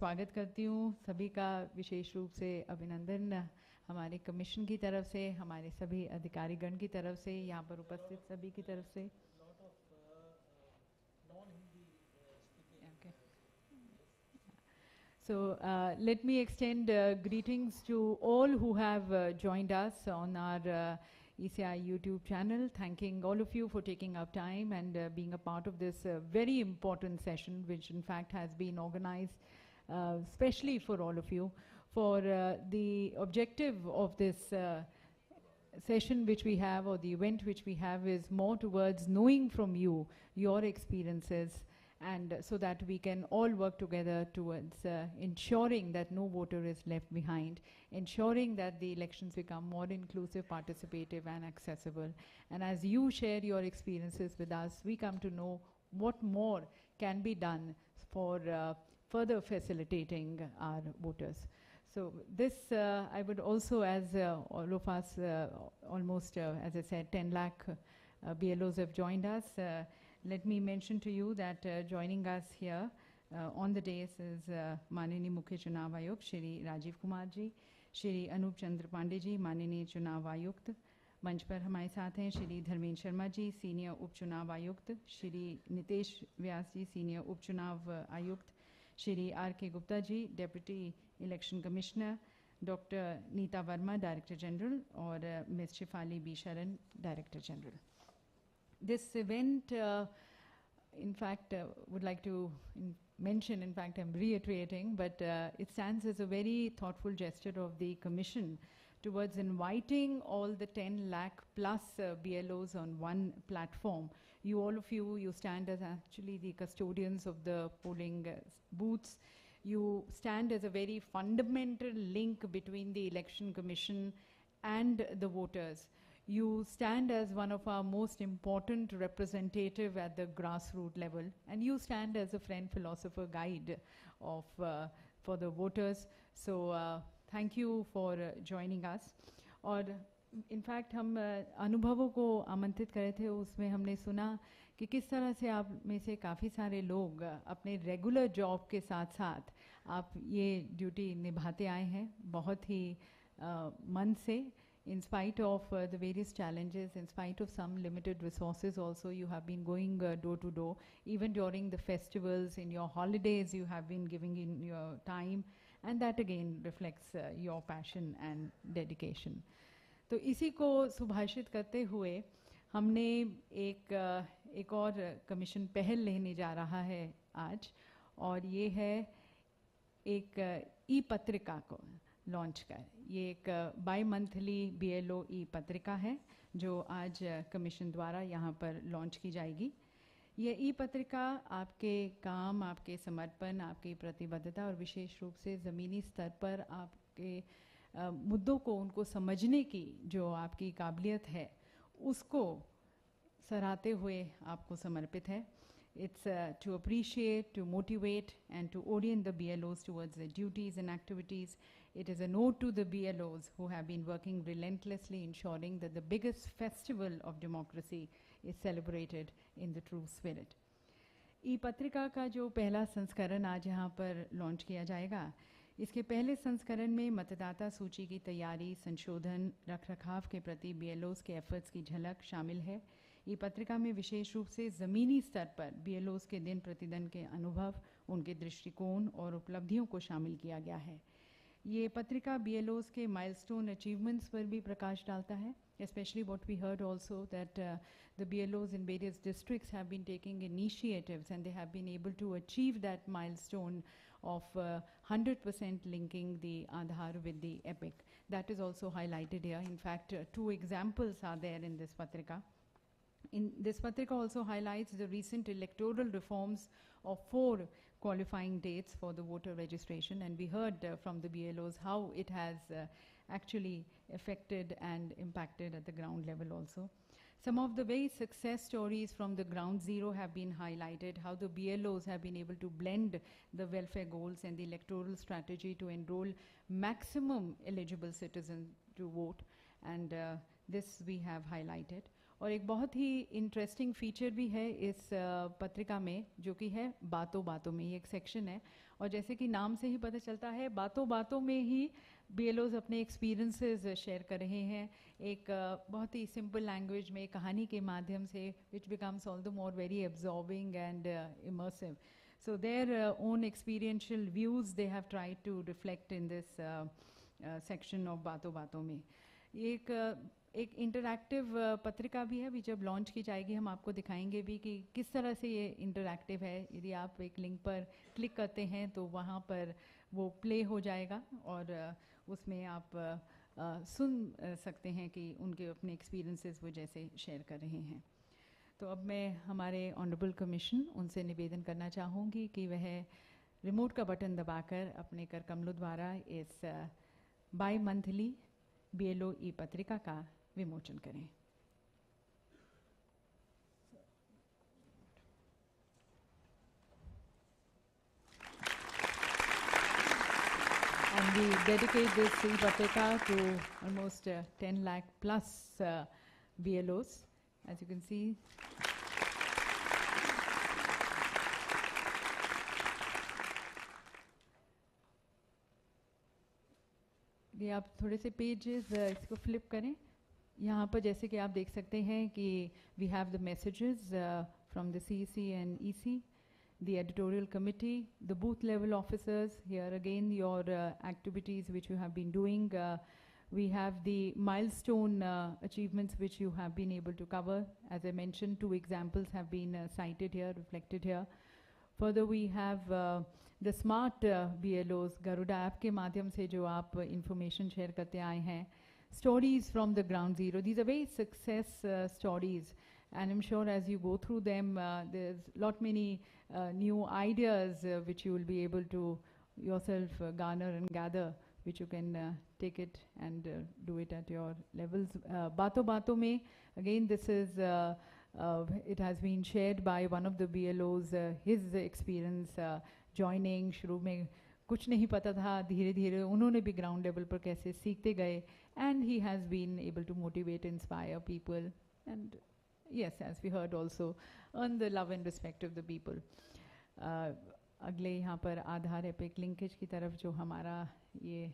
स्वागत करती हूँ सभी का विशेष रूप से अभिनंदन हमारे कमीशन की तरफ से, हमारे सभी अधिकारीगण की तरफ से, यहाँ पर उपस्थित सभी की तरफ से। So let me extend greetings to all who have joined us on our ECI YouTube channel, thanking all of you for taking up time and being a part of this very important session, which in fact has been organized especially for all of you. For the objective of this session which we have, or the event which we have, is more towards knowing from you your experiences, and so that we can all work together towards ensuring that no voter is left behind, ensuring that the elections become more inclusive, participative and accessible. And as you share your experiences with us, we come to know what more can be done for further facilitating our voters. So this, I would also, as all of us, almost, as I said, 10 lakh BLOs have joined us. Let me mention to you that joining us here on the dais is माननीय मुख्य चुनाव आयुक्त श्री राजीव कुमार जी, श्री अनूप चंद्र पांडे जी, माननीय चुनाव आयुक्त। मंच पर हमारे साथ हैं श्री धर्मेंद्र शर्मा जी, सीनियर उप चुनाव आयुक्त, श्री नितेश व्यास जी, सीनियर उप चुनाव आयुक्त, Shri R K Gupta ji, deputy election commissioner, doctor Neeta Verma, director general, और miss Shifali B Sharan, director general. This event, in fact, would like to mention, in fact, I'm reiterating, but it stands as a very thoughtful gesture of the Commission towards inviting all the 10 lakh plus BLOs on one platform. All of you, you stand as actually the custodians of the polling booths. You stand as a very fundamental link between the Election Commission and the voters. You stand as one of our most important representative at the grassroots level, and you stand as a friend, philosopher, guide of for the voters. So thank you for joining us. और in fact हम अनुभवों को आमंत्रित करे थे, उसमें हमने सुना कि किस तरह से आप में से काफ़ी सारे लोग अपने रेगुलर जॉब के साथ साथ आप ये ड्यूटी निभाते आए हैं बहुत ही मन से. In spite of the various challenges, in spite of some limited resources also, you have been going door to door. Even during the festivals, in your holidays, you have been giving in your time, and that again reflects your passion and dedication. तो इसी को सुभाषित करते हुए हमने एक और commission पहल लेने जा रहा है आज, और ये है एक ई पत्रिका को लॉन्च कर. ये एक बाई मंथली BLO ई पत्रिका है जो आज कमीशन द्वारा यहाँ पर लॉन्च की जाएगी. ये ई पत्रिका आपके काम, आपके समर्पण, आपकी प्रतिबद्धता और विशेष रूप से ज़मीनी स्तर पर आपके मुद्दों को उनको समझने की जो आपकी काबिलियत है उसको सराहते हुए आपको समर्पित है. It's to appreciate, to motivate, and to orient the BLOs towards their duties and activities. It is a note to the BLOs who have been working relentlessly, ensuring that the biggest festival of democracy is celebrated in the true spirit. ई पत्रिका का जो पहला संस्करण आज यहाँ पर launch किया जाएगा, इसके पहले संस्करण में मतदाता सूची की तैयारी, संशोधन, रखरखाव के प्रति BLOs के एफर्ट्स की झलक शामिल है. ये पत्रिका में विशेष रूप से ज़मीनी स्तर पर BLOs के दिन प्रतिदिन के अनुभव, उनके दृष्टिकोण और उपलब्धियों को शामिल किया गया है. ये पत्रिका BLOs के माइलस्टोन अचीवमेंट्स पर भी प्रकाश डालता है. Especially what we heard also that the BLOs in various districts have been taking initiatives and they have been able to achieve that milestone of 100% linking the Aadhaar with the EPIC. That is also highlighted here. In fact, 2 examples are there in this patrika. In this patrika also highlights the recent electoral reforms of 4 qualifying dates for the voter registration, and we heard from the BLOs how it has actually affected and impacted at the ground level also. Some of the very success stories from the ground zero have been highlighted, how the BLOs have been able to blend the welfare goals and the electoral strategy to enroll maximum eligible citizens to vote, and this we have highlighted. और एक बहुत ही interesting feature भी है इस पत्रिका में, जो कि है बातों बातों में. ये एक सेक्शन है और जैसे कि नाम से ही पता चलता है, बातों बातों में ही BLOs अपने एक्सपीरियंसेस शेयर कर रहे हैं, एक बहुत ही सिंपल लैंग्वेज में, कहानी के माध्यम से, which becomes all the more very absorbing and immersive. So their own experiential views they have tried to reflect in this section of बातों बातों में. एक इंटरैक्टिव पत्रिका भी है, अभी जब लॉन्च की जाएगी हम आपको दिखाएंगे भी कि किस तरह से ये इंटरैक्टिव है. यदि आप एक लिंक पर क्लिक करते हैं तो वहाँ पर वो प्ले हो जाएगा और उसमें आप सुन सकते हैं कि उनके अपने एक्सपीरियंसेस वो जैसे शेयर कर रहे हैं. तो अब मैं हमारे ऑनरेबल कमीशन उनसे निवेदन करना चाहूँगी कि वह रिमोट का बटन दबाकर अपने कर कमलों द्वारा इस बाई मंथली BLO ई पत्रिका का विमोचन करें. And we dedicate this e-patrika to almost 10 lakh plus BLOs, as you can see. ये आप थोड़े से पेजेस इसको फ्लिप करें. यहाँ पर जैसे कि आप देख सकते हैं कि we have the messages from the CEC and EC, the editorial committee, the booth level officers. Here again your activities which you have been doing. We have the milestone achievements which you have been able to cover. As I mentioned, 2 examples have been cited here, reflected here. Further we have the smart BLOs, Garuda app के माध्यम से जो आप information share करते आए हैं. Stories from the ground zero. These are very success stories, and I'm sure as you go through them, there's lot many new ideas which you will be able to yourself garner and gather, which you can take it and do it at your levels. Baaton baaton mein, again this is it has been shared by one of the BLOs, his experience joining. शुरू में कुछ नहीं पता था, धीरे धीरे उन्होंने भी ग्राउंड लेवल पर कैसे सीखते गए, and he has been able to motivate, inspire people, and yes, as we heard also, earn the love and respect of the people. अगले यहाँ पर आधार एपिक लिंकेज की तरफ जो हमारा ये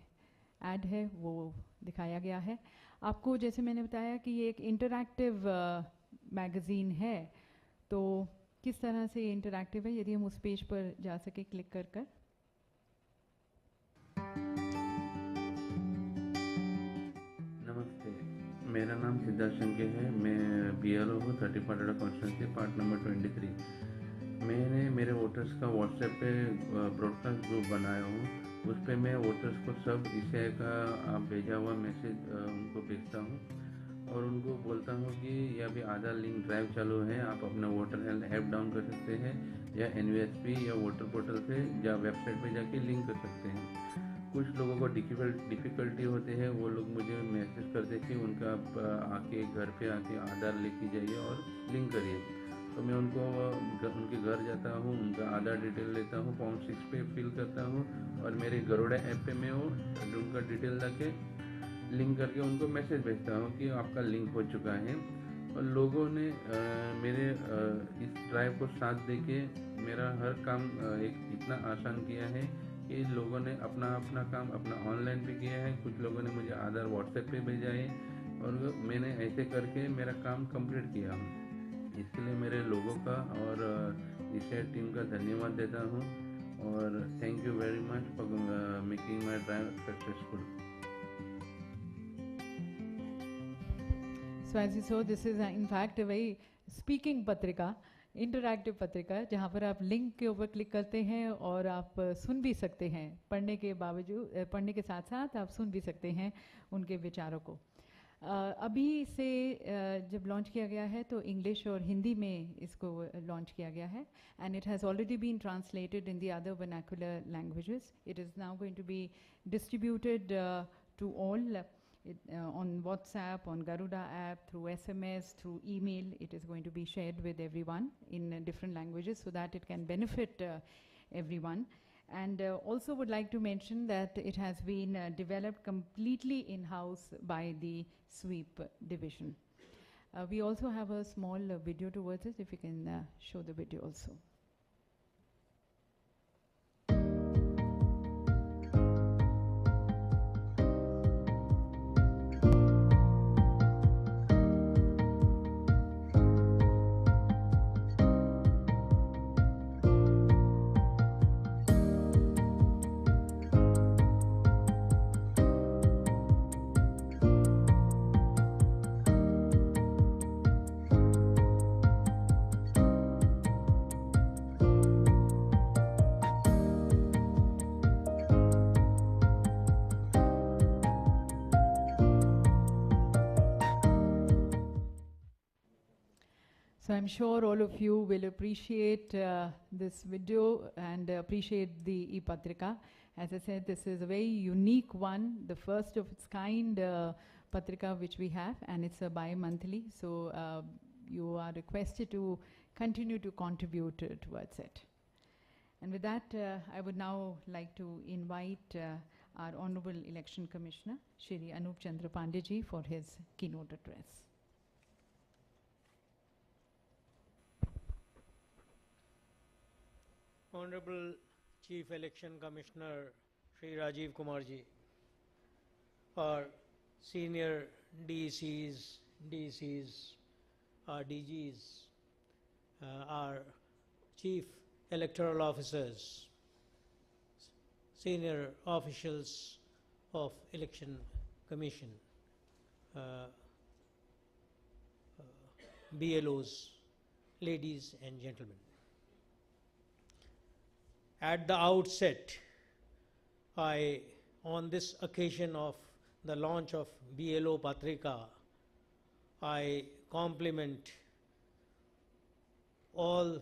ऐड है वो दिखाया गया है. आपको जैसे मैंने बताया कि ये एक इंटरैक्टिव मैगज़ीन है, तो किस तरह से ये इंटरैक्टिव है, यदि हम उस पेज पर जा सके क्लिक कर कर. नमस्ते, मेरा नाम सिद्धार्थ शंके है. मैं BLO हूँ 30 पाटड़ा कॉन्स्टिट्यूंसी, पार्ट नंबर 23. मैंने मेरे वोटर्स का व्हाट्सएप पे ब्रॉडकास्ट ग्रुप बनाया हूँ. उस पर मैं वोटर्स को सब ईसीआई का आप भेजा हुआ मैसेज उनको भेजता हूँ और उनको बोलता हूँ कि यह भी आधार लिंक ड्राइव चालू है, आप अपना वोटर हेल्थ ऐप डाउन कर सकते हैं या NVSP या वोटर पोर्टल पे या वेबसाइट पे जाके लिंक कर सकते हैं. कुछ लोगों को डिफ़िकल्टी होते हैं, वो लोग मुझे मैसेज करते कि उनका आके घर पे आके आधार लेके जाइए और लिंक करिए. तो मैं उनको उनके घर जाता हूँ, उनका आधार डिटेल लेता हूँ, फॉर्म 6 पे फिल करता हूँ और मेरे गरुड़ा ऐप पे मैं वो उनका डिटेल लाके लिंक करके उनको मैसेज भेजता हूँ कि आपका लिंक हो चुका है. और लोगों ने मेरे इस ड्राइव को साथ दे के मेरा हर काम एक इतना आसान किया है कि लोगों ने अपना काम अपना ऑनलाइन पे किया है. कुछ लोगों ने मुझे आधार व्हाट्सएप पे भेजा है और मैंने ऐसे करके मेरा काम कंप्लीट किया. इसके लिए मेरे लोगों का और ईसीआई टीम का धन्यवाद देता हूँ और thank you very much for making my drive successful. So as you saw, this is in fact a very speaking पत्रिका, इंटरैक्टिव पत्रिका, जहाँ पर आप लिंक के ऊपर क्लिक करते हैं और आप सुन भी सकते हैं. पढ़ने के बावजूद, पढ़ने के साथ साथ आप सुन भी सकते हैं उनके विचारों को. अभी से जब लॉन्च किया गया है तो इंग्लिश और हिंदी में इसको लॉन्च किया गया है, and it has already been translated in the other vernacular languages. It is now going to be distributed to all on WhatsApp, on Garuda app, through SMS, through email. It is going to be shared with everyone in different languages so that it can benefit everyone. And also would like to mention that it has been developed completely in-house by the SWEEP division. We also have a small video towards it, if you can show the video also. So I'm sure all of you will appreciate this video and appreciate the e-Patrika. As I said, this is a very unique one, the first of its kind Patrika which we have, and it's a bi-monthly. So you are requested to continue to contribute towards it. And with that, I would now like to invite our Honorable Election Commissioner, Shri Anup Chandra Pandey for his keynote address. Honorable Chief Election Commissioner Shri Rajiv Kumar ji, our senior DCs, our DGs, our Chief Electoral Officers, senior officials of Election Commission, BLOs, ladies and gentlemen. At the outset, on this occasion of the launch of BLO Patrika, I compliment all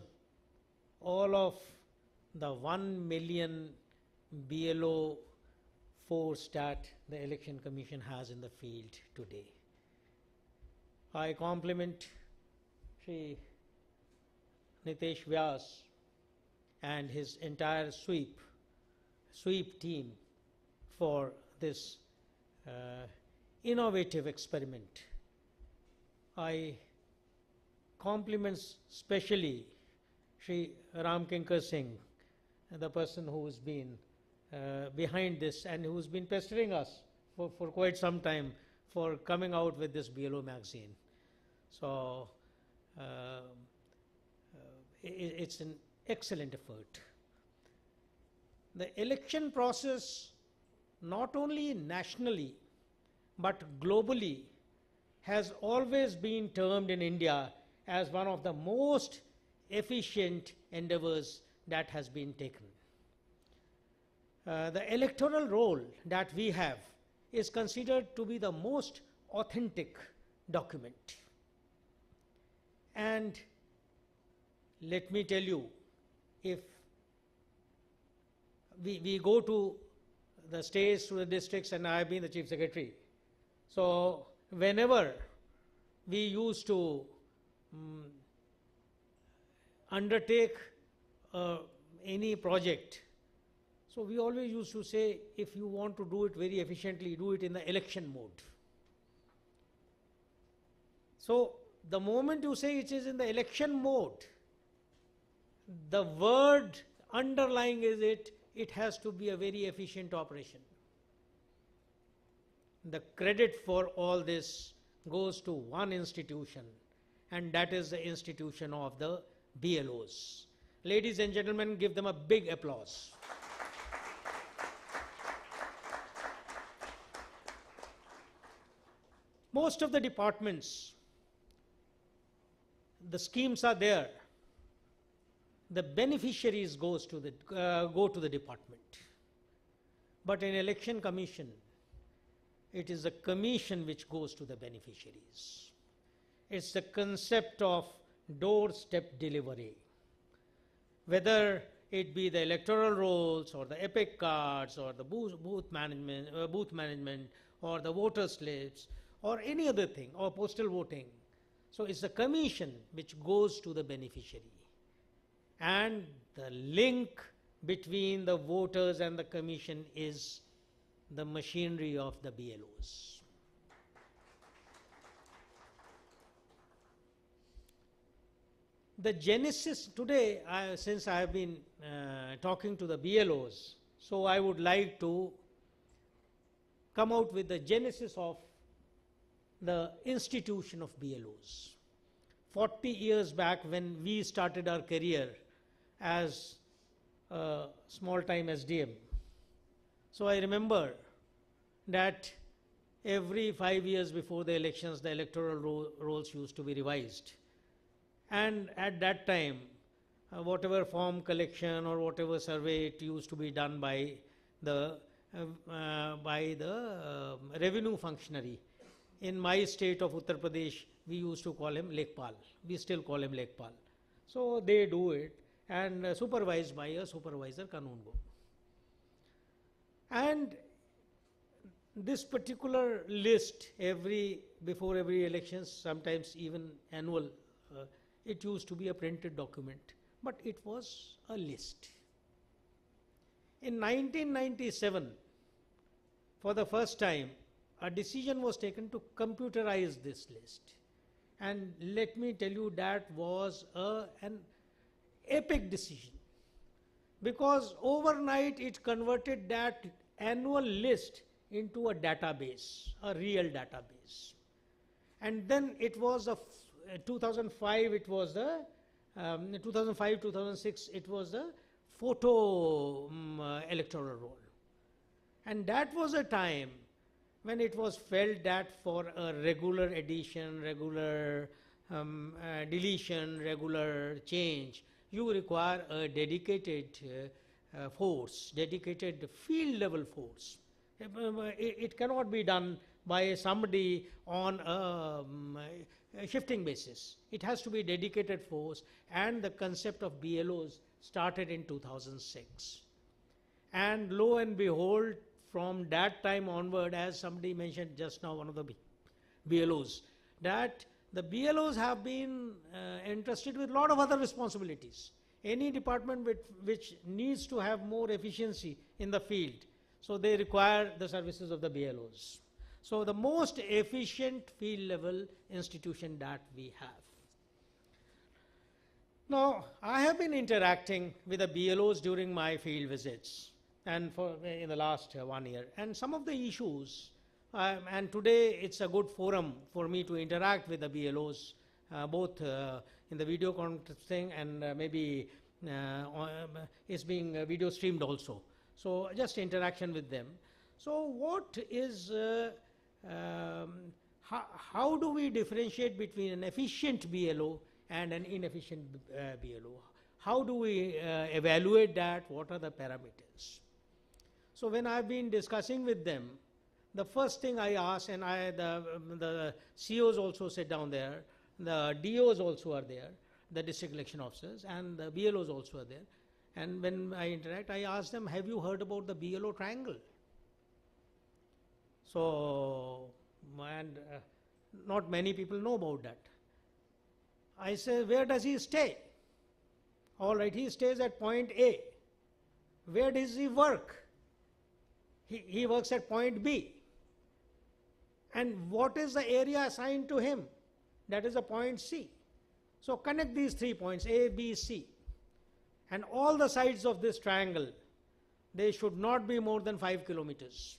of the 1 million BLO force that the Election Commission has in the field today. I compliment Shri Nitesh Vyas and his entire sweep team for this innovative experiment. I compliment specially Shri Ram Kinkar Singh, the person who has been behind this and who's been pestering us for quite some time for coming out with this BLO magazine. So it's an excellent effort. The election process, not only nationally but globally, has always been termed in India as one of the most efficient endeavors that has been taken. The electoral roll that we have is considered to be the most authentic document. And let me tell you, if we go to the states, to the districts, and I have been the Chief Secretary, so whenever we used to undertake any project, so we always used to say, if you want to do it very efficiently, do it in the election mode. So the moment you say it is in the election mode, the word underlying is it has to be a very efficient operation. The credit for all this goes to one institution, and that is the institution of the BLOs. Ladies and gentlemen, give them a big applause. Most of the departments, the schemes are there. The beneficiaries go to the department. But in Election Commission, it is the commission which goes to the beneficiaries. It's the concept of doorstep delivery. Whether it be the electoral rolls or the epic cards or the booth management or the voter slips or any other thing, or postal voting. So it's the commission which goes to the beneficiary. And the link between the voters and the commission is the machinery of the BLOs. The genesis today, since I have been talking to the BLOs, so I would like to come out with the genesis of the institution of BLOs. 40 years back, when we started our career as a small-time SDM, so I remember that every 5 years before the elections, the electoral rolls used to be revised. And at that time, whatever form collection or whatever survey, it used to be done by the revenue functionary. In my state of Uttar Pradesh, we used to call him Lekpal. We still call him Lekpal. So they do it, and supervised by a supervisor Kanungo. And this particular list, before every election, sometimes even annual, it used to be a printed document, but it was a list. In 1997, for the first time, a decision was taken to computerize this list. And let me tell you, that was an epic decision, because overnight it converted that annual list into a database, a real database. And then it was 2005, it was the 2005, 2006, it was the photo electoral roll. And that was a time when it was felt that for a regular addition, regular deletion, regular change, you require a dedicated force, dedicated field level force. It cannot be done by somebody on a shifting basis. It has to be dedicated force, and the concept of BLOs started in 2006. And lo and behold, from that time onward, as somebody mentioned just now, one of the BLOs, that the BLOs have been entrusted with a lot of other responsibilities. Any department which needs to have more efficiency in the field, so they require the services of the BLOs. So the most efficient field level institution that we have. Now, I have been interacting with the BLOs during my field visits, and in the last 1 year, and some of the issues, and today it's a good forum for me to interact with the BLOs, both in the video conferencing and maybe it's being video streamed also. So just interaction with them. So what is, how do we differentiate between an efficient BLO and an inefficient BLO? How do we evaluate that? What are the parameters? So when I've been discussing with them, the first thing I ask, and the COs also sit down there, the DOs also are there, the district election officers, and the BLOs also are there. And when I interact, I ask them, have you heard about the BLO triangle? So, and not many people know about that. I say, where does he stay? All right, he stays at point A. Where does he work? He works at point B. And what is the area assigned to him? That is a point C. So connect these 3 points, A, B, C. And all the sides of this triangle, they should not be more than 5 kilometers,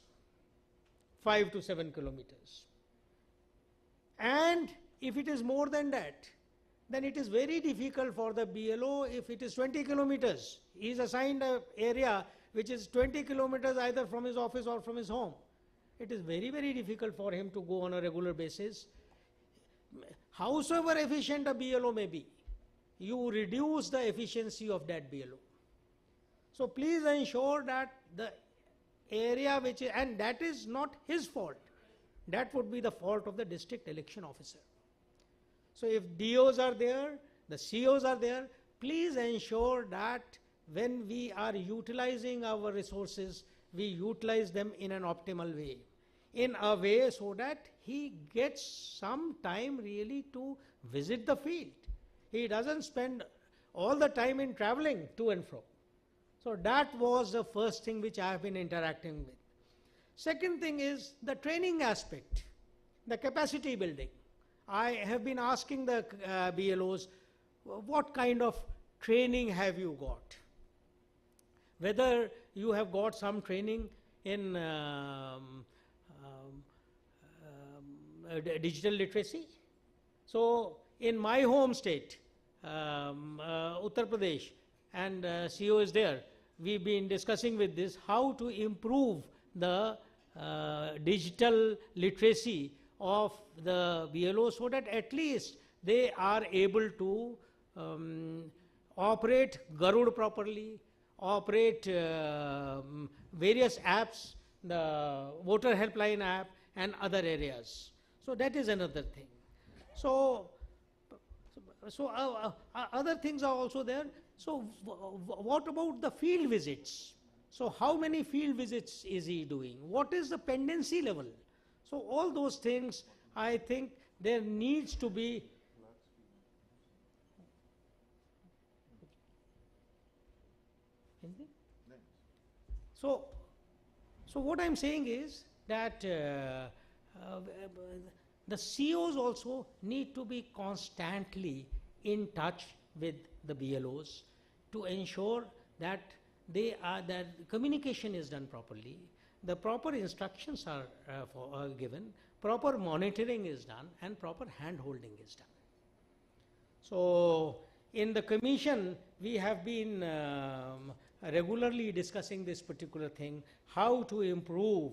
5 to 7 kilometers. And if it is more than that, then it is very difficult for the BLO. If it is 20 kilometers, he is assigned an area which is 20 kilometers either from his office or from his home. It is very, very difficult for him to go on a regular basis. Howsoever efficient a BLO may be, you reduce the efficiency of that BLO. So please ensure that the area which is, and that is not his fault, that would be the fault of the district election officer. So if DOs are there, the COs are there, please ensure that when we are utilizing our resources, we utilize them in an optimal way. In a way so that he gets some time really to visit the field. He doesn't spend all the time in traveling to and fro. So that was the first thing which I have been interacting with. Second thing is the training aspect, the capacity building. I have been asking the BLOs, what kind of training have you got? Whether you have got some training in digital literacy. So in my home state, Uttar Pradesh, and CO is there, we've been discussing with this how to improve the digital literacy of the BLO so that at least they are able to operate Garuda properly, operate various apps, the voter helpline app and other areas. So that is another thing. So, other things are also there. So what about the field visits? So how many field visits is he doing? What is the pendency level? So all those things, I think there needs to be. So what I'm saying is that the COs also need to be constantly in touch with the BLOs to ensure that that communication is done properly, the proper instructions are given, proper monitoring is done, and proper hand holding is done. So in the commission we have been regularly discussing this particular thing, how to improve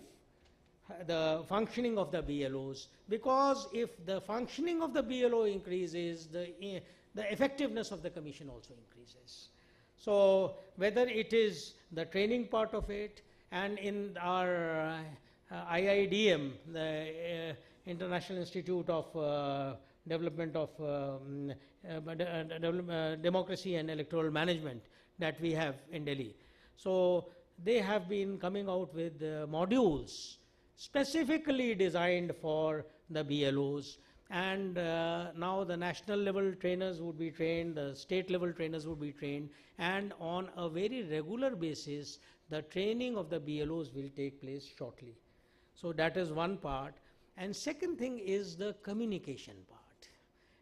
the functioning of the BLOs, because if the functioning of the BLO increases, the effectiveness of the commission also increases. So whether it is the training part of it, and in our IIDM, the International Institute of Development of Democracy and Electoral Management that we have in Delhi. So they have been coming out with modules specifically designed for the BLOs, and now the national level trainers would be trained, the state level trainers would be trained, and on a very regular basis the training of the BLOs will take place shortly. So that is one part. And second thing is the communication part.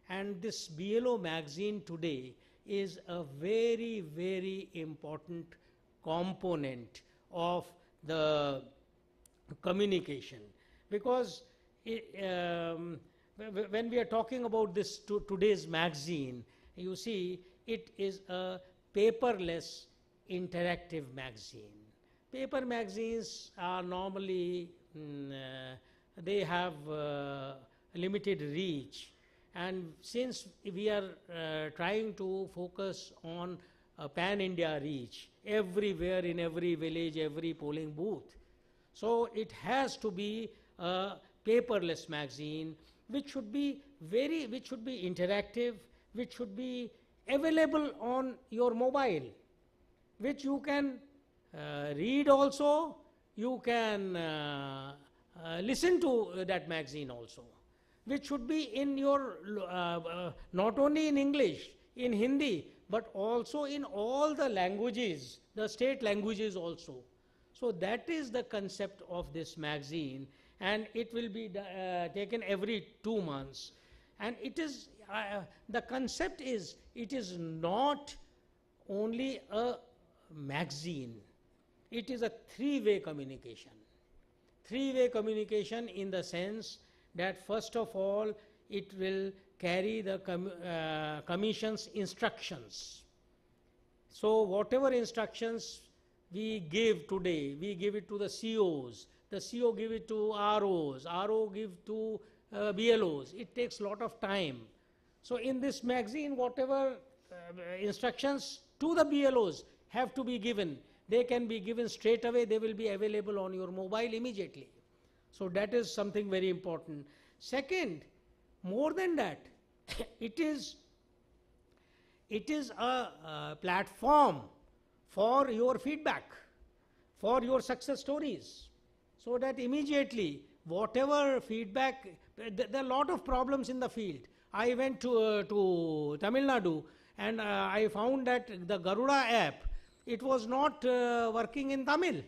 And this BLO magazine today is a very, very important component of the communication, because when we are talking about this today's magazine, you see it is a paperless interactive magazine. Paper magazines are normally they have limited reach, and since we are trying to focus on a pan-India reach, everywhere in every village, every polling booth, so it has to be a paperless magazine which should be interactive, which should be available on your mobile, which you can read also, you can listen to that magazine also, which should be in your not only in English, in Hindi, but also in all the languages, the state languages also. So that is the concept of this magazine, and it will be taken every 2 months. And it is the concept is, it is not only a magazine, it is a three-way communication. Three-way communication in the sense that first of all it will carry the commission's instructions. So whatever instructions we give today, we give it to the COs, the CO give it to ROs, RO give to BLOs. It takes a lot of time. So in this magazine, whatever instructions to the BLOs have to be given, they can be given straight away, they will be available on your mobile immediately. So that is something very important. Second, more than that, it is a platform for your feedback, for your success stories, so that immediately whatever feedback, there are a lot of problems in the field. I went to Tamil Nadu, and I found that the Garuda app, it was not working in Tamil,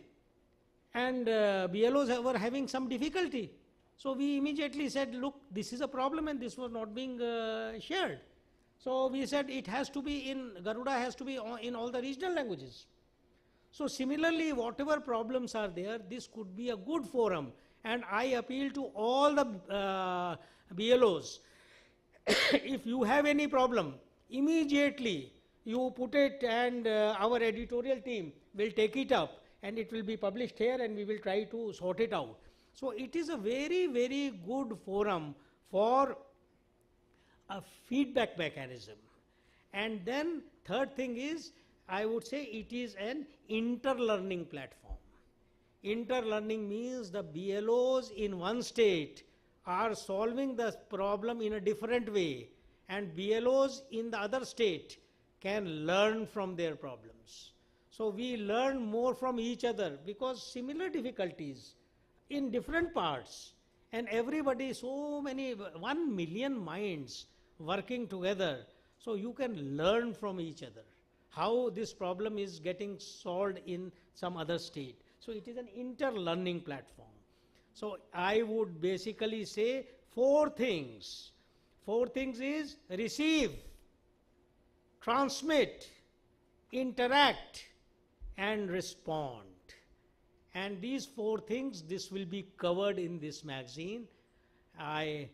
and BLOs were having some difficulty. So we immediately said, look, this is a problem and this was not being shared. So we said it has to be in, Garuda has to be in all the regional languages. So similarly, whatever problems are there, this could be a good forum, and I appeal to all the BLOs, if you have any problem, immediately you put it, and our editorial team will take it up, and it will be published here, and we will try to sort it out. So it is a very, very good forum for a feedback mechanism. And then third thing is, I would say it is an interlearning platform. Interlearning means the BLOs in one state are solving the problem in a different way, and BLOs in the other state can learn from their problems. So we learn more from each other because similar difficulties in different parts, and everybody, so many, 1 million minds working together. So you can learn from each other how this problem is getting solved in some other state. So it is an inter-learning platform. So I would basically say 4 things. 4 things is receive, transmit, interact, and respond. And these 4 things, this will be covered in this magazine. I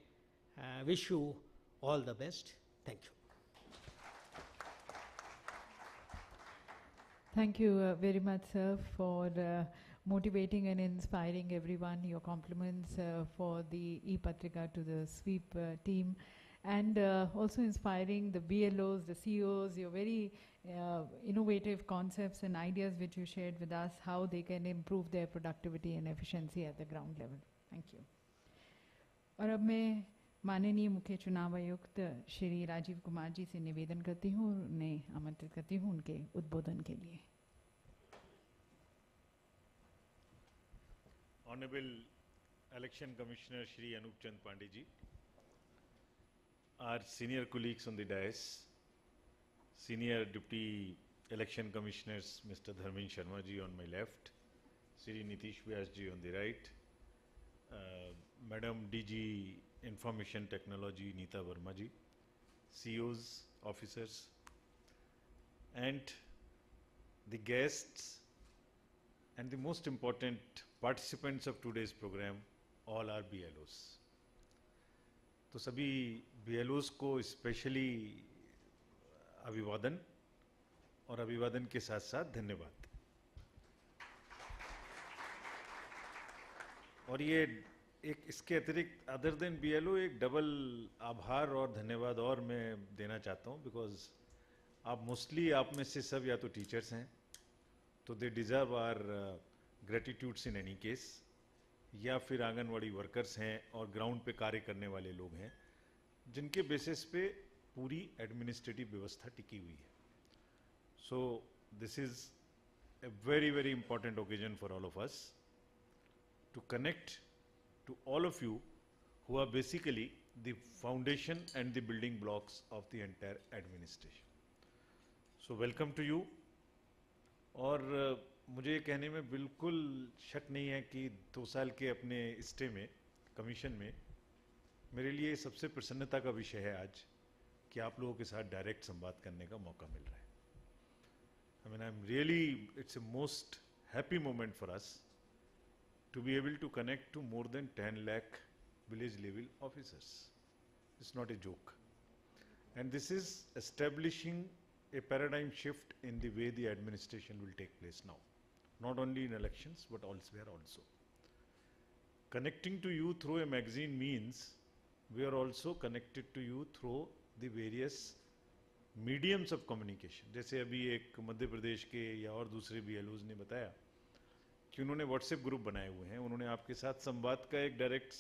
wish you all the best. Thank you. Thank you very much, sir, for motivating and inspiring everyone. Your compliments for the e-Patrika to the sweep team, and also inspiring the BLOs, the CEOs, your very innovative concepts and ideas which you shared with us, how they can improve their productivity and efficiency at the ground level. Thank you. और अब मैं माननीय मुख्य चुनाव आयुक्त श्री राजीव कुमार जी से निवेदन करती हूँ, उन्हें आमंत्रित करती हूँ उनके उद्बोधन के लिए. Honorable Election Commissioner Shri Anup Chand Pandey ji, our senior colleagues on the dais, Senior Deputy Election Commissioners Mr. Dharmin Sharma ji on my left, Shri Nitish Vyas ji on the right, Madam DG Information Technology Neeta Verma ji, CEOs, officers, and the guests, and the most important participants of today's program, all are BLOs. तो सभी BLOs को specially अभिवादन और अभिवादन के साथ साथ धन्यवाद. और ये एक इसके अतिरिक्त अदर देन BLO एक डबल आभार और धन्यवाद और मैं देना चाहता हूँ, बिकॉज आप मोस्टली आप में से सब या तो टीचर्स हैं, तो they deserve our gratitudes in any case, या फिर आंगनवाड़ी वर्कर्स हैं और ग्राउंड पे कार्य करने वाले लोग हैं जिनके बेसिस पे पूरी एडमिनिस्ट्रेटिव व्यवस्था टिकी हुई है. So this is a very very important occasion for all of us to connect to all of you who are basically the foundation and the building blocks of the entire administration. So welcome to you. और मुझे कहने में बिल्कुल शक नहीं है कि 2 साल के अपने स्टे में, कमीशन में, मेरे लिए सबसे प्रसन्नता का विषय है आज कि आप लोगों के साथ डायरेक्ट संवाद करने का मौका मिल रहा है. I mean, I'm really, it's a most happy moment for us to be able to connect to more than 10 lakh village level officers. It's not a joke. And this is establishing a paradigm shift in the way the administration will take place now. Not only in elections, but elsewhere also. Connecting to you through a magazine means we are also connected to you through the various mediums of communication. जैसे अभी एक मध्य प्रदेश के या और दूसरे BLOs ने बताया कि उन्होंने व्हाट्सएप ग्रुप बनाए हुए हैं, उन्होंने आपके साथ संवाद का एक डायरेक्ट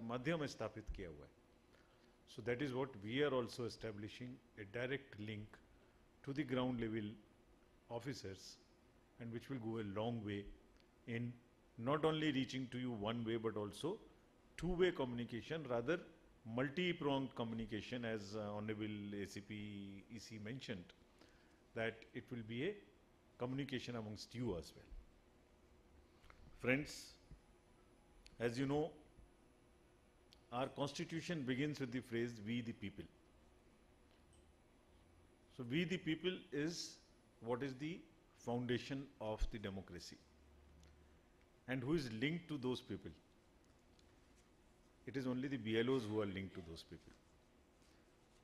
माध्यम स्थापित किया हुआ है. So that is what we are also establishing, a direct link to the ground level officers, and which will go a long way in not only reaching to you one way but also two-way communication, rather multi-pronged communication, as Honorable ACP EC mentioned, that it will be a communication amongst you as well. Friends, as you know, our constitution begins with the phrase "we the people." So we the people is what is the foundation of the democracy. And who is linked to those people? It is only the BLOs who are linked to those people.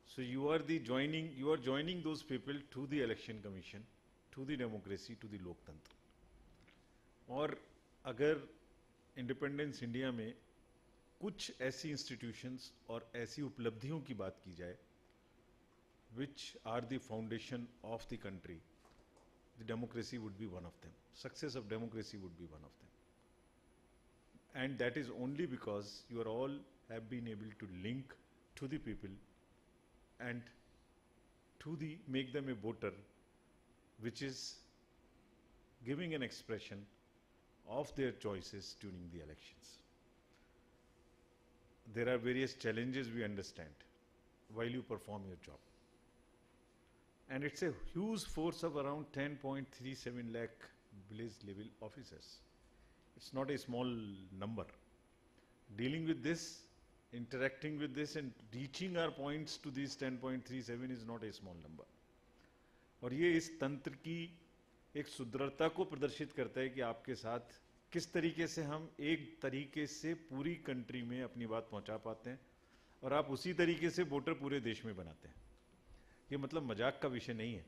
So you are joining those people to the election commission, to the democracy, to the लोकतंत्र. और अगर independence India में कुछ ऐसी institutions और ऐसी उपलब्धियों की बात की जाए which are the foundation of the country, the democracy would be one of them. Success of democracy would be one of them. And that is only because you are all have been able to link to the people and to the make them a voter, which is giving an expression of their choices during the elections. There are various challenges we understand while you perform your job. And it's a huge force of around 10.37 lakh village level officers. It's not a small number. Dealing with this, interacting with this and reaching our points to these 10.37 is not a small number. और ये इस तंत्र की एक सुदृढ़ता को प्रदर्शित करता है कि आपके साथ किस तरीके से हम एक तरीके से पूरी कंट्री में अपनी बात पहुंचा पाते हैं और आप उसी तरीके से वोटर पूरे देश में बनाते हैं. ये मतलब मजाक का विषय नहीं है.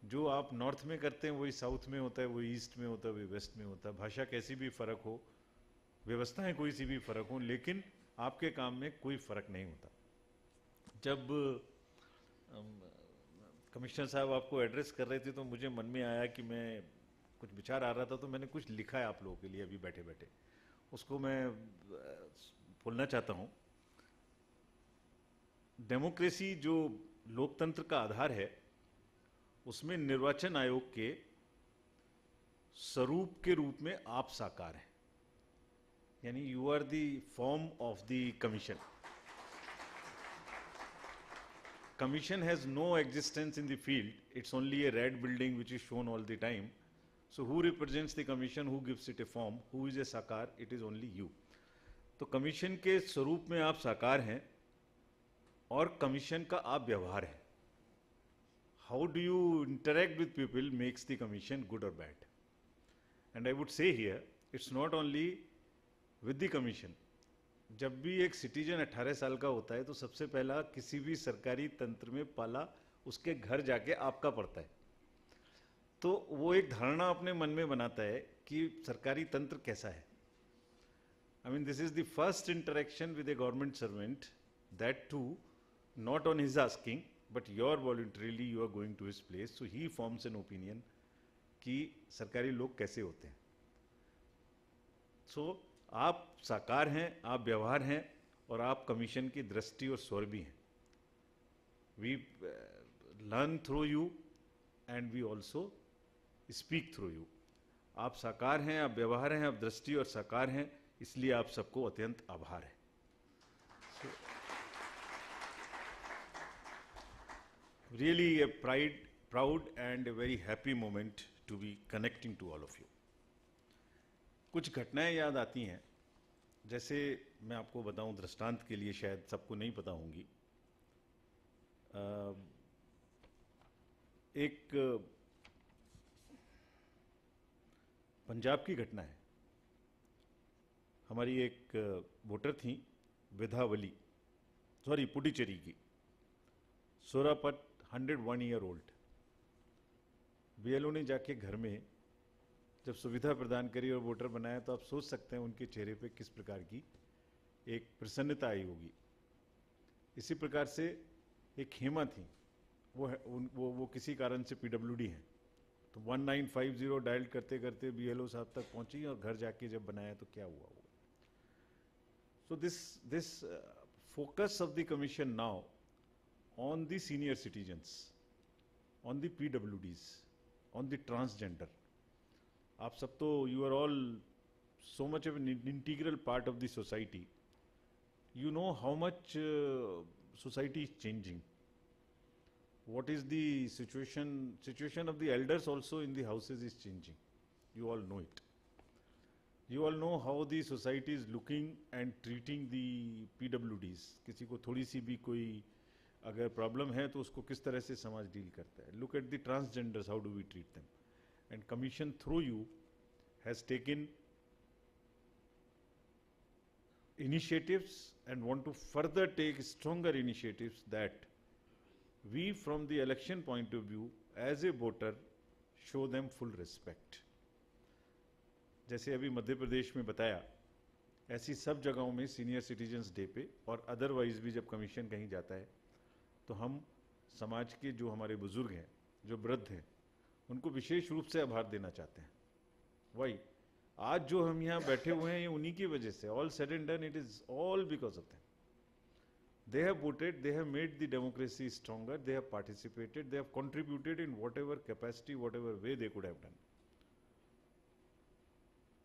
जो आप नॉर्थ में करते हैं वही साउथ में होता है, वही ईस्ट में होता है, वही वेस्ट में होता है. भाषा कैसी भी फर्क हो, व्यवस्थाएं कोई सी भी फर्क हो, लेकिन आपके काम में कोई फर्क नहीं होता. जब कमिश्नर साहब आपको एड्रेस कर रहे थे तो मुझे मन में आया कि मैं कुछ विचार आ रहा था, तो मैंने कुछ लिखा है आप लोगों के लिए अभी बैठे बैठे. उसको मैं बोलना चाहता हूँ. डेमोक्रेसी जो लोकतंत्र का आधार है, उसमें निर्वाचन आयोग के स्वरूप के रूप में आप साकार हैं. यानी you are the form of the commission. Commission has no existence in the field. It's only a red building which is shown all the time. So who represents the commission? Who gives it a form? Who is a sakar? It is only you. तो commission के स्वरूप में आप साकार हैं और commission का आप व्यवहार है. How do you interact with people makes the commission good or bad. And I would say here, it's not only with the commission. जब भी एक सिटीजन 18 साल का होता है तो सबसे पहला किसी भी सरकारी तंत्र में पाला उसके घर जाके आपका पड़ता है. तो वो एक धारणा अपने मन में बनाता है कि सरकारी तंत्र कैसा है. I mean this is the first interaction with a government servant, that too not on his asking but your voluntarily you are going to his place. So he forms an opinion कि सरकारी लोग कैसे होते हैं. सो आप साकार हैं, आप व्यवहार हैं और आप कमीशन की दृष्टि और स्वर भी हैं. We learn through you and we also speak through you. आप साकार हैं, आप व्यवहार हैं, आप दृष्टि और साकार हैं, इसलिए आप सबको अत्यंत आभार है. Really a proud and a very happy moment to be connecting to all of you. कुछ घटनाएं याद आती हैं. जैसे मैं आपको बताऊं, दृष्टांत के लिए शायद सबको नहीं पता होंगी. एक पंजाब की घटना है. हमारी एक वोटर थी विधावली, पुडुचेरी की, सोरापट, 101 ईयर ओल्ड. बीएलओ ने जाके घर में जब सुविधा प्रदान करी और वोटर बनाया तो आप सोच सकते हैं उनके चेहरे पे किस प्रकार की एक प्रसन्नता आई होगी. इसी प्रकार से एक हेमा थी, वो किसी कारण से पीडब्ल्यूडी हैं. तो 1950 डायल करते करते बीएलओ साहब तक पहुंची और घर जाके जब बनाया तो क्या हुआ वो. So this focus of the commission now on the senior citizens, on the PwDs, on the transgender. आप सब तो you are all so much of an integral part of the society. You know how much society is changing. what is the situation of the elders also in the houses is changing. You all know it. You all know how the society is looking and treating the PWDs. किसी को थोड़ी सी भी कोई अगर problem है तो उसको किस तरह से समाज डील करता है. Look at the transgenders, how do we treat them? And commission through you has taken initiatives and want to further take stronger initiatives that we from the election point of view as a voter show them full respect. जैसे अभी मध्य प्रदेश में बताया, ऐसी सब जगहों में senior citizens day पे और अदरवाइज भी जब कमीशन कहीं जाता है तो हम समाज के जो हमारे बुजुर्ग हैं, जो वृद्ध हैं, उनको विशेष रूप से आभार देना चाहते हैं. वाई? आज जो हम यहाँ बैठे हुए हैं ये उन्हीं की वजह से, all said and done, it is all because of them. They have voted, they have made the democracy stronger, they have participated, they have contributed in whatever capacity, whatever way they could have done.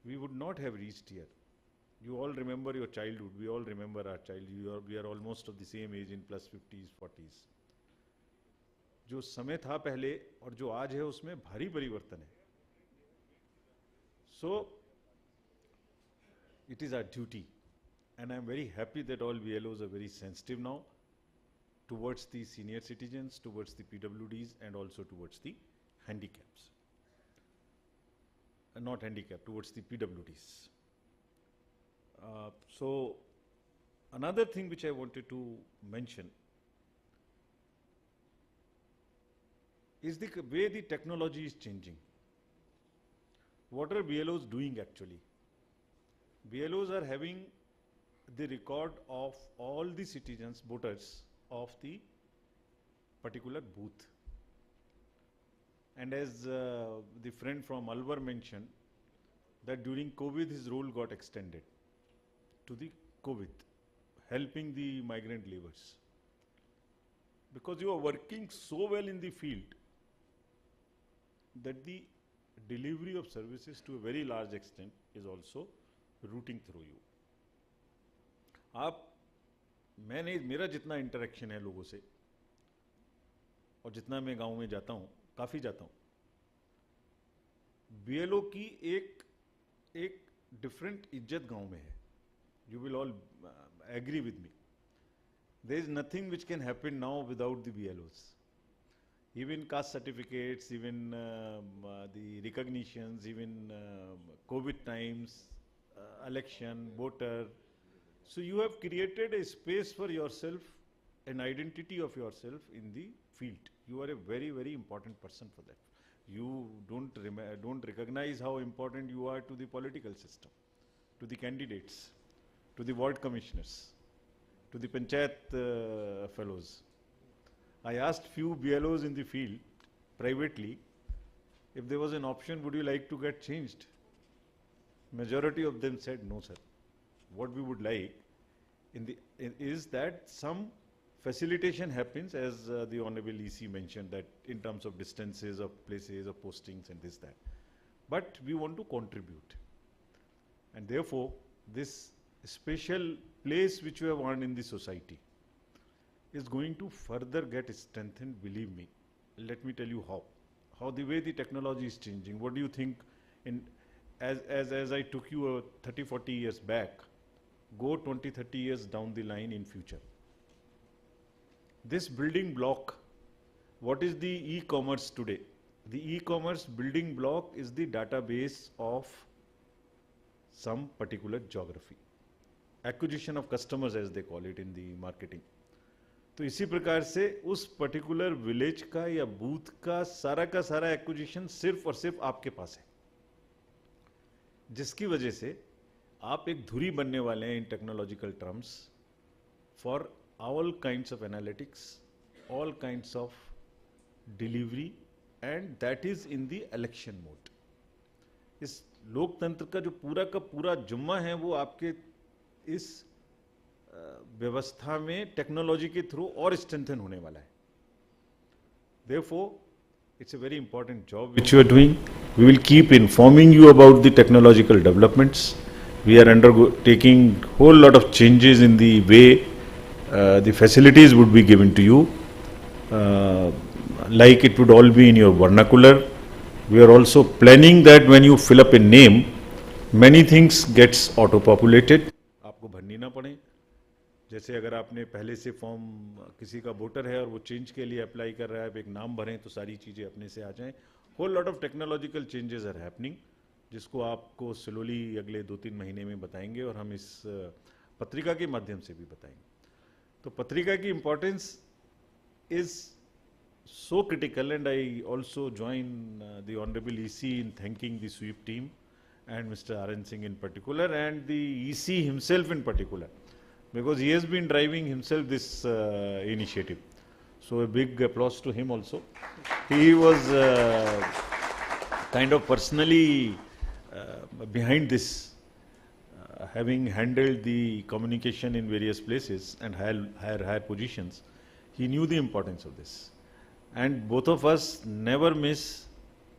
We would not have reached here. You all remember your childhood, we all remember our childhood, we are almost of the same age in plus 50s, 40s. जो समय था पहले और जो आज है उसमें भारी परिवर्तन है. So, it is our duty, and I am very happy that all BLOs are very sensitive now towards the senior citizens, towards the PWDs, and also towards the handicaps. Not handicapped, towards the PWDs. So, another thing which I wanted to mention is the way the technology is changing. What are BLOs doing actually? BLOs are having the record of all the citizens, voters of the particular booth. And as the friend from Alwar mentioned, that during COVID his role got extended to the COVID, helping the migrant laborers. Because you are working so well in the field that the delivery of services to a very large extent is also routing through you. मैंने मेरा जितना interaction है लोगों से और जितना मैं गांव में जाता हूँ, काफ़ी जाता हूँ, BLO की एक डिफरेंट इज्जत गांव में है. You will all agree with me. There is nothing which can happen now without the BLOs. Even caste certificates, even the recognitions, even COVID times, election, voter. So you have created a space for yourself, an identity of yourself in the field. You are a very, very important person for that. You don't recognize how important you are to the political system, to the candidates, to the ward commissioners, to the panchayat fellows. I asked few BLOs in the field privately, if there was an option, would you like to get changed? Majority of them said, no sir. What we would like is that some facilitation happens, as the Honorable EC mentioned, that in terms of distances of places of postings and this, that. But we want to contribute. And therefore, this special place which we have earned in the society is going to further get strengthened, believe me. Let me tell you how. How the way the technology is changing. What do you think, as I took you 30, 40 years back, go 20, 30 years down the line in future. This building block, what is the e-commerce today? The e-commerce building block is the database of some particular geography. Acquisition of customers, as they call it in the marketing. तो इसी प्रकार से उस particular village का या booth का सारा acquisition सिर्फ और सिर्फ आपके पास है, जिसकी वजह से आप एक धुरी बनने वाले हैं in technological terms for all kinds of analytics, all kinds of delivery, and that is in the election mode. इस लोकतंत्र का जो पूरा का पूरा जुम्मा है वो आपके इस व्यवस्था में टेक्नोलॉजी के थ्रू और स्ट्रेंथन होने वाला है. Therefore, it's a very important job which you are doing. We will keep informing you about the technological developments. We are undertaking whole lot of changes in the way the facilities would be given to you. Like it would all be in your vernacular. We are also planning that when you fill up a name, many things gets auto-populated. आपको भरनी ना पड़े. जैसे अगर आपने पहले से form किसी का वोटर है और वो चेंज के लिए अप्लाई कर रहा है, एक नाम भरें तो सारी चीज़ें अपने से आ जाएं. Whole lot of technological changes are happening, जिसको आपको स्लोली अगले 2-3 महीने में बताएंगे और हम इस पत्रिका के माध्यम से भी बताएंगे. तो पत्रिका की importance is so critical, and I also join the Honorable EC in thanking the sweep team and Mr. R.N. Singh in particular, and the EC himself in particular, because he has been driving himself this initiative. So a big applause to him also. He was kind of personally behind this, having handled the communication in various places and higher positions, he knew the importance of this. And both of us never miss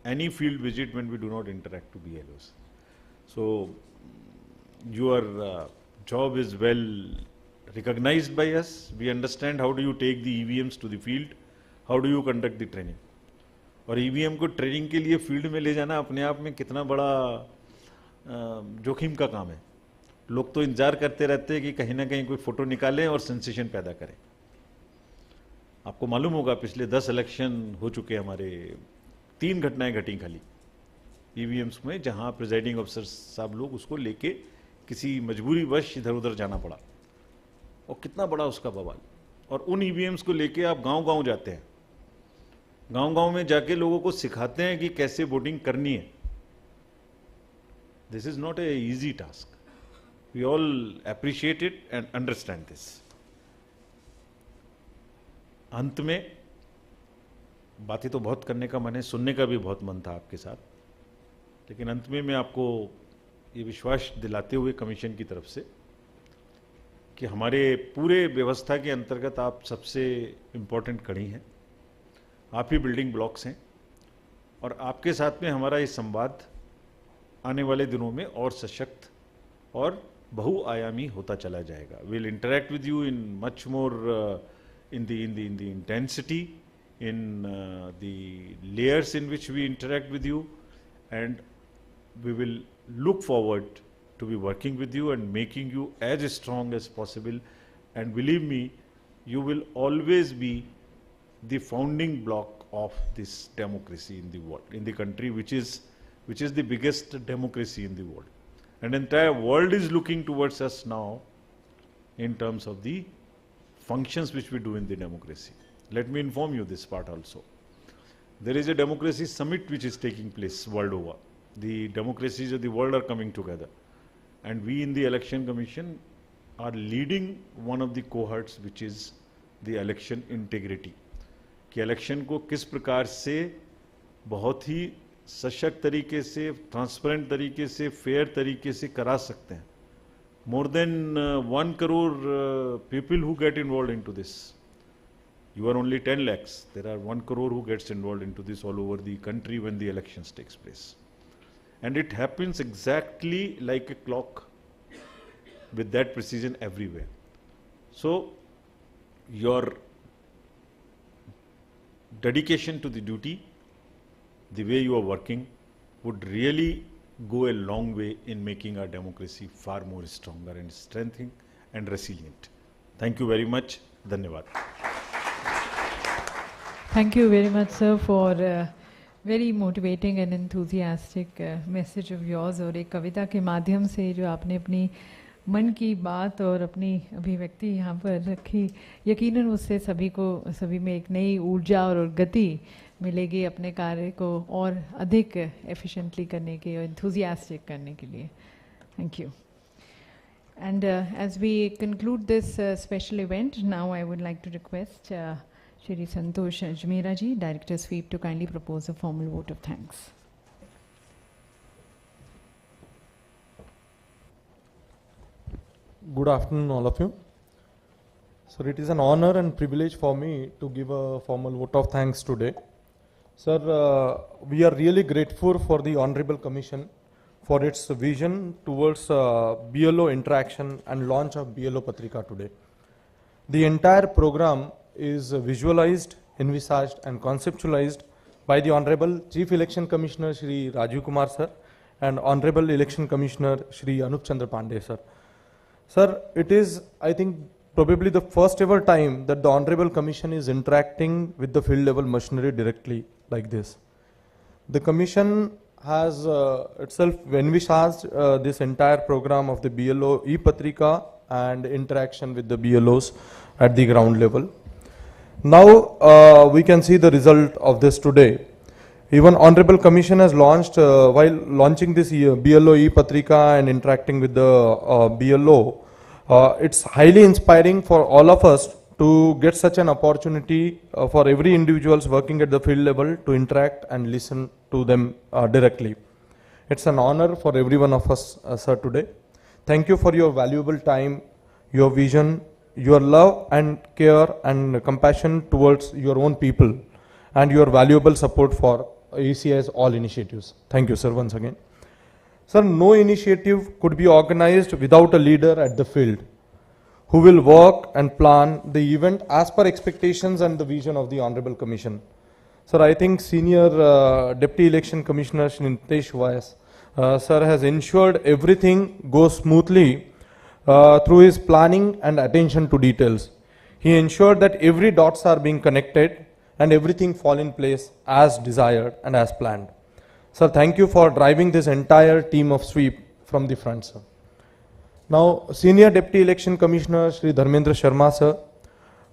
any field visit when we do not interact to BLOs. So your job is well recognized by us. We understand how do you take the EVMs to the field, how do you conduct the training. और EVM को training के लिए field में ले जाना अपने आप में कितना बड़ा जोखिम का काम है. लोग तो इंतजार करते रहते हैं कि कहीं ना कहीं कोई फोटो निकालें और सेंसेशन पैदा करें. आपको मालूम होगा पिछले 10 इलेक्शन हो चुके हमारे, 3 घटनाएं घटी खाली ईवीएम्स में, जहां प्रिजाइडिंग अफसर साहब लोग उसको लेके किसी मजबूरी वश इधर उधर जाना पड़ा, और कितना बड़ा उसका बवाल. और उन ईवीएम्स को लेके आप गांव-गांव जाते हैं, गांव-गांव में जाके लोगों को सिखाते हैं कि कैसे वोटिंग करनी है. This is not a easy task. We all appreciate it and understand this. अंत में बातें तो बहुत करने का मन है, सुनने का भी बहुत मन था आपके साथ, लेकिन अंत में मैं आपको ये विश्वास दिलाते हुए कमीशन की तरफ से कि हमारे पूरे व्यवस्था के अंतर्गत आप सबसे इम्पोर्टेंट कड़ी हैं, आप ही बिल्डिंग ब्लॉक्स हैं, और आपके साथ में हमारा ये संवाद आने वाले दिनों में और सशक्त और बहुआयामी होता चला जाएगा. Will interact with you in much more in the intensity, in the layers in which we interact with you, and we will look forward to be working with you and making you as strong as possible. And believe me, you will always be the founding block of this democracy in the world, in the country which is the biggest democracy in the world. And the entire world is looking towards us now in terms of the functions which we do in the democracy. Let me inform you this part also. There is a democracy summit which is taking place world over. The democracies of the world are coming together, and we in the Election Commission are leading one of the cohorts, which is the election integrity. कि election को किस प्रकार से बहुत ही सशक्त तरीके से, transparent तरीके से, फेयर तरीके से करा सकते हैं. More than 1 crore people who get involved into this. You are only 10 lakhs. There are 1 crore who gets involved into this all over the country when the elections takes place. And it happens exactly like a clock, with that precision everywhere. So your dedication to the duty, the way you are working, would really go a long way in making our democracy far more stronger and strengthening and resilient. Thank you very much. Dhanyawad. Thank you very much, sir, for very motivating and enthusiastic message of yours. और एक कविता के माध्यम से जो आपने अपनी मन की बात और अपनी अभिव्यक्ति यहाँ पर रखी, यकीनन उससे सभी में एक नई ऊर्जा और गति मिलेगी अपने कार्य को और अधिक एफिशिएंटली करने के और enthusiastic करने के लिए. Thank you. And as we conclude this special event, now I would like to request Shri Santosh Ajmera ji, Director Sweep, to kindly propose a formal vote of thanks. Good afternoon, all of you. Sir, it is an honor and privilege for me to give a formal vote of thanks today. Sir, we are really grateful for the Honorable Commission for its vision towards BLO interaction and launch of BLO Patrika today. The entire program is visualized, envisaged and conceptualized by the Honorable Chief Election Commissioner Shri Rajiv Kumar sir and Honorable Election Commissioner Shri Anup Chandra Pandey sir. Sir, it is, I think, probably the first ever time that the Honorable Commission is interacting with the field level machinery directly like this. The Commission has itself envisaged this entire program of the BLO e-Patrika and interaction with the BLOs at the ground level. Now we can see the result of this today. Even Honorable Commission has launched, while launching this BLO e-Patrika and interacting with the BLO, it's highly inspiring for all of us to get such an opportunity for every individuals working at the field level to interact and listen to them directly. It's an honor for every one of us, sir, today. Thank you for your valuable time, your vision, your love and care and compassion towards your own people, and your valuable support for ACI's all initiatives. Thank you, sir, once again. Sir, no initiative could be organized without a leader at the field who will work and plan the event as per expectations and the vision of the Honorable Commission. Sir, I think Senior Deputy Election Commissioner Shri Nitesh Vyas, sir, has ensured everything goes smoothly through his planning and attention to details. He ensured that every dots are being connected and everything fall in place as desired and as planned. Sir, thank you for driving this entire team of sweep from the front, sir. Now, Senior Deputy Election Commissioner Shri Dharmendra Sharma, sir,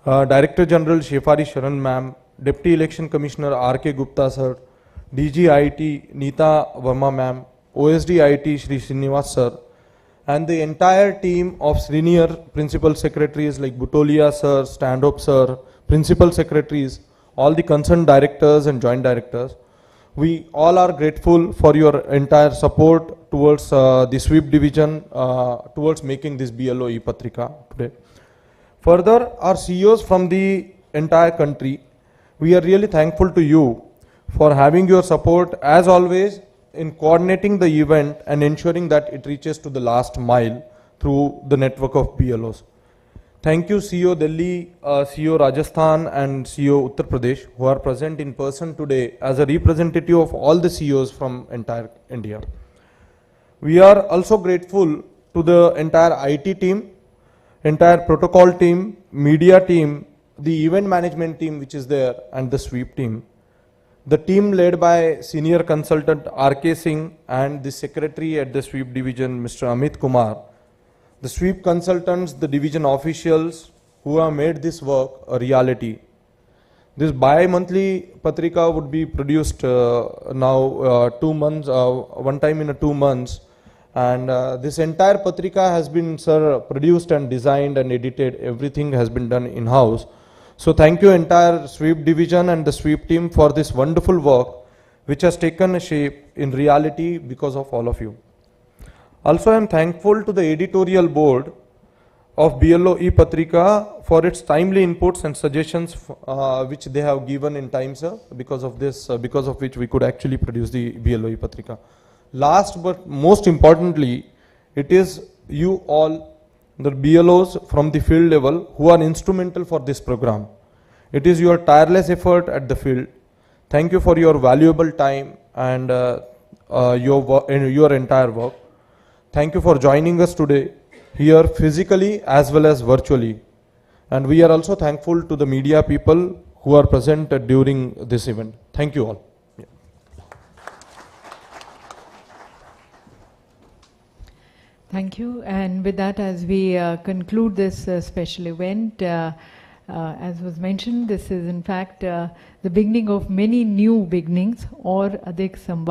Director General Shefari Sharan ma'am, Deputy Election Commissioner R.K. Gupta, sir, DG IT Neeta Verma ma'am, OSD IT Shri Srinivas, sir, and the entire team of senior principal secretaries like Butolia, sir, Stand-up, sir, principal secretaries, all the concerned directors and joint directors. We all are grateful for your entire support towards the sweep division, towards making this BLO e-Patrika today. Further, our CEOs from the entire country, we are really thankful to you for having your support as always in coordinating the event and ensuring that it reaches to the last mile through the network of BLOs. Thank you, CEO Delhi, CEO Rajasthan and CEO Uttar Pradesh, who are present in person today as a representative of all the CEOs from entire India. We are also grateful to the entire IT team, entire protocol team, media team, the event management team which is there, and the sweep team. The team led by Senior Consultant R.K. Singh and the Secretary at the Sweep Division, Mr. Amit Kumar, the sweep consultants, the division officials who have made this work a reality. This bi-monthly Patrika would be produced now 2 months, one time in 2 months. And this entire Patrika has been, sir, produced and designed and edited. Everything has been done in-house. So thank you entire sweep division and the sweep team for this wonderful work which has taken a shape in reality because of all of you. Also, I am thankful to the editorial board of BLO e-Patrika for its timely inputs and suggestions which they have given in time, sir, because of this, because of which we could actually produce the BLO e-Patrika. Last but most importantly, it is you all, the BLOs from the field level, who are instrumental for this program. It is your tireless effort at the field. Thank you for your valuable time and your entire work. Thank you for joining us today here physically as well as virtually. And we are also thankful to the media people who are present during this event. Thank you all. Yeah. Thank you. And with that, as we conclude this special event, as was mentioned, this is in fact the beginning of many new beginnings, or Adhik Samvad.